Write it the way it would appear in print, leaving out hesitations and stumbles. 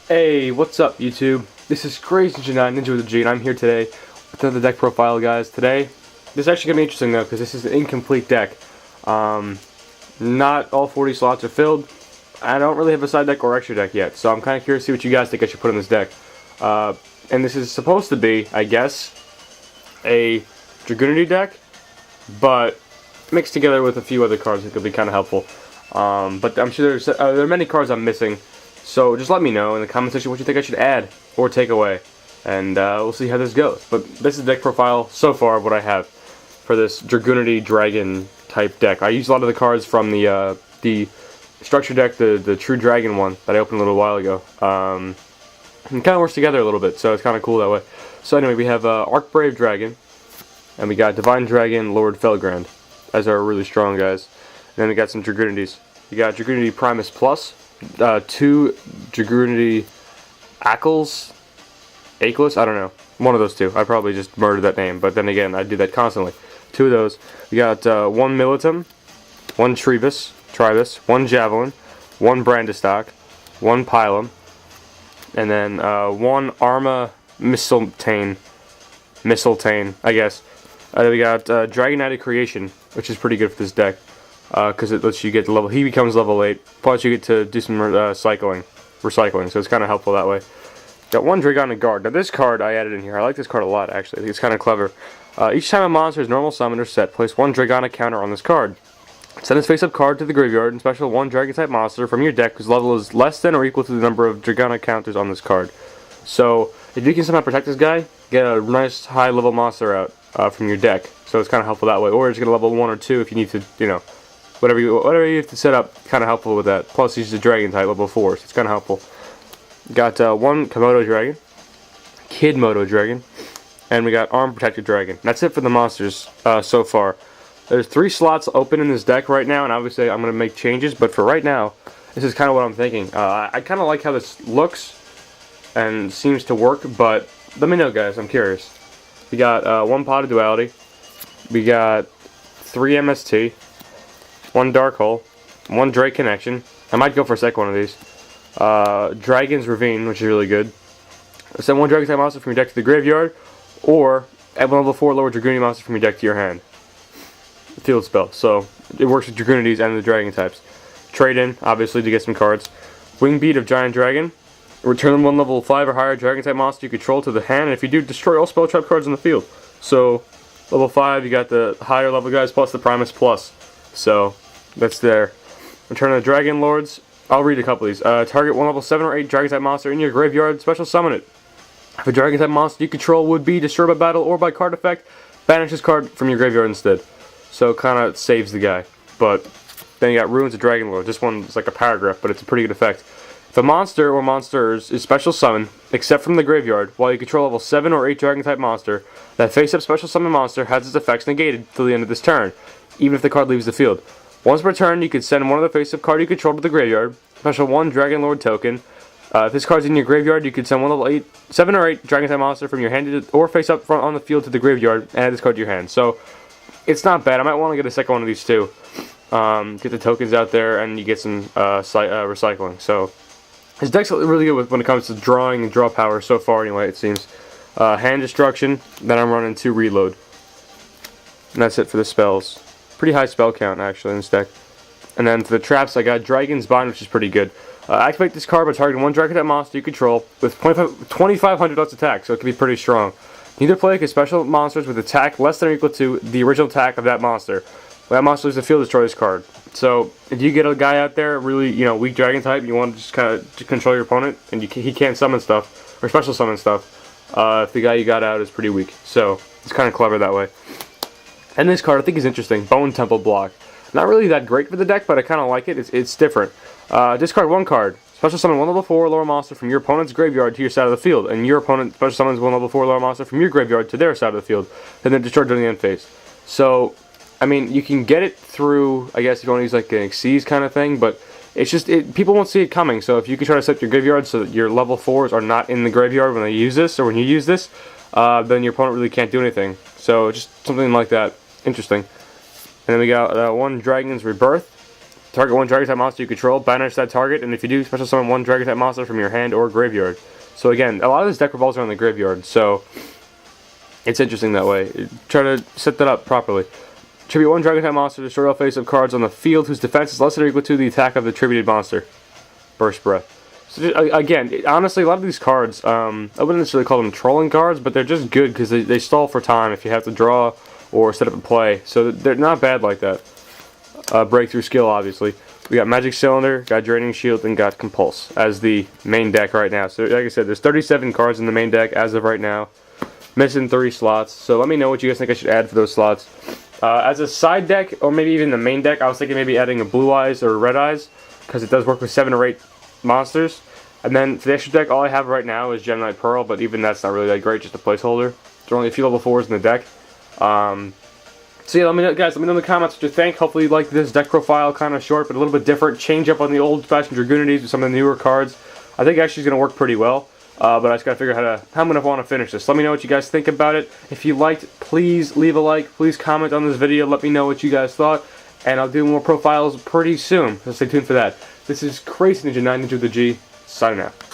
Hey, what's up YouTube? This is Crazy9 Ninja with a G, and I'm here today with another deck profile, guys. Today, this is actually going to be interesting though, because this is an incomplete deck. Not all 40 slots are filled. I don't really have a side deck or extra deck yet, so I'm kind of curious to see what you guys think I should put in this deck. And this is supposed to be, I guess, a Dragunity deck, but mixed together with a few other cards that could be kind of helpful. But I'm sure there are many cards I'm missing. So just let me know in the comment section what you think I should add or take away, and we'll see how this goes. But this is the deck profile so far of what I have for this Dragunity Dragon type deck. I used a lot of the cards from the structure deck, the True Dragon one that I opened a little while ago. And it kind of works together a little bit, so it's kind of cool that way. So anyway, we have Archbrave Dragon, and we got Divine Dragon Lord Felgrand as our really strong guys. And then we got some Dragunities. We got Dragunity Primus Plus. 2 Dragunity Ackles, I don't know, one of those two. I probably just murdered that name, but then again, I do that constantly. 2 of those. We got 1 Militum, 1 Tribus, 1 Javelin, 1 Brandistock, 1 Pilum, and then 1 Arma Mistletoe, I guess. Then we got Dragunity Creation, which is pretty good for this deck. Because it lets you get to level, he becomes level 8, plus you get to do some recycling, so it's kind of helpful that way. Got 1 Dragunity Guard. Now this card I added in here, I like this card a lot actually, I think it's kind of clever. Each time a monster is normal summoned or set, place 1 Dragunity counter on this card. Send its face-up card to the graveyard and special 1 Dragon-type monster from your deck whose level is less than or equal to the number of Dragunity counters on this card. So, if you can somehow protect this guy, get a nice high-level monster out from your deck. So it's kind of helpful that way. Or just get a level 1 or 2 if you need to, you know, whatever you have to set up, kind of helpful with that. Plus, he's a dragon type, level 4, so it's kind of helpful. Got 1 Komodo Dragon, Kid Modo Dragon, and we got Arm Protected Dragon. That's it for the monsters so far. There's 3 slots open in this deck right now, and obviously I'm going to make changes, but for right now, this is kind of what I'm thinking. I kind of like how this looks and seems to work, but let me know, guys. I'm curious. We got 1 Pot of Duality, we got 3 MST, 1 Dark Hole, 1 Drake Connection. I might go for a second one of these. Dragon's Ravine, which is really good. Send 1 Dragon-type monster from your deck to the graveyard, or add 1 level 4 lower Dragunity monster from your deck to your hand. Field spell, so it works with Dragunities and the Dragon types. Trade in, obviously, to get some cards. Wingbeat of Giant Dragon. Return 1 level 5 or higher Dragon-type monster you control to the hand, and if you do, destroy all spell trap cards on the field. So, level 5, you got the higher level guys plus the Primus Plus. So, that's there. Return of the Dragon Lords. I'll read a couple of these. Target 1 level 7 or 8 Dragon-type monster in your graveyard. Special summon it. If a Dragon-type monster you control would be destroyed by battle or by card effect, banish this card from your graveyard instead. So, kind of saves the guy. But, then you got Ruins of Dragon Lord. This one is like a paragraph, but it's a pretty good effect. If a monster or monsters is special summoned, except from the graveyard, while you control level 7 or 8 Dragon-type monster, that face-up special summon monster has its effects negated till the end of this turn, even if the card leaves the field. Once per turn, you can send 1 of the face-up card you control to the graveyard, special 1 Dragon Lord token. If this card's in your graveyard, you can send 1 level 7 or 8 Dragon-type monster from your hand or face-up front on the field to the graveyard, and add this card to your hand. So, it's not bad. I might want to get a second one of these too. Get the tokens out there, and you get some recycling. So, his deck's really good when it comes to drawing and draw power so far anyway, it seems. Hand Destruction, then I'm running 2 Reload. And that's it for the spells. Pretty high spell count actually in this deck. And then for the traps, I got Dragon's Bind, which is pretty good. Activate this card by targeting 1 Dragon-type monster you control with 2,500 less attack, so it can be pretty strong. Neither play can special monsters with attack less than or equal to the original attack of that monster. When that monster leaves the field, destroy this card. So, if you get a guy out there, really, you know, weak dragon type, you want to just kind of control your opponent, and he can't summon stuff, or special summon stuff, if the guy you got out is pretty weak. So, it's kind of clever that way. And this card I think is interesting, Bone Temple Block. Not really that great for the deck, but I kind of like it. It's different. Discard 1 card. Special summon 1 level 4 lower monster from your opponent's graveyard to your side of the field, and your opponent special summons 1 level 4 lower monster from your graveyard to their side of the field, and then destroy during the end phase. So, I mean, you can get it through, I guess, if you want to use like an Xyz kind of thing, but it's just, people won't see it coming. So if you can try to set your graveyard so that your level 4s are not in the graveyard when they use this, or when you use this, then your opponent really can't do anything. So just something like that. Interesting. And then we got 1 Dragon's Rebirth. target one Dragon type monster you control, banish that target, and if you do, special summon one Dragon type monster from your hand or graveyard. So again, a lot of this deck revolves around the graveyard, so it's interesting that way. Try to set that up properly. Tribute one Dragon type monster, destroy all face-up cards on the field whose defense is less than or equal to the attack of the tributed monster. Burst Breath. So just, again, honestly, a lot of these cards, I wouldn't necessarily call them trolling cards, but they're just good because they stall for time if you have to draw or set up a play. So they're not bad like that. Breakthrough skill, obviously. We got Magic Cylinder, got Draining Shield, and got Compulse as the main deck right now. So like I said, there's 37 cards in the main deck as of right now. Missing 3 slots. So let me know what you guys think I should add for those slots. As a side deck, or maybe even the main deck, I was thinking maybe adding a Blue Eyes or Red Eyes, because it does work with 7 or 8 monsters. And then for the extra deck, all I have right now is Gemini Pearl, but even that's not really that great, just a placeholder. There are only a few level 4s in the deck. So yeah, let me know, guys, let me know in the comments what you think. Hopefully you like this deck profile, kind of short, but a little bit different. Change up on the old-fashioned Dragunities with some of the newer cards. I think actually it's going to work pretty well. But I just got to figure out how I'm going to want to finish this. Let me know what you guys think about it. If you liked, please leave a like. Please comment on this video. Let me know what you guys thought. And I'll do more profiles pretty soon. So stay tuned for that. This is Crazy Ninja 9 Ninja with the G, signing out.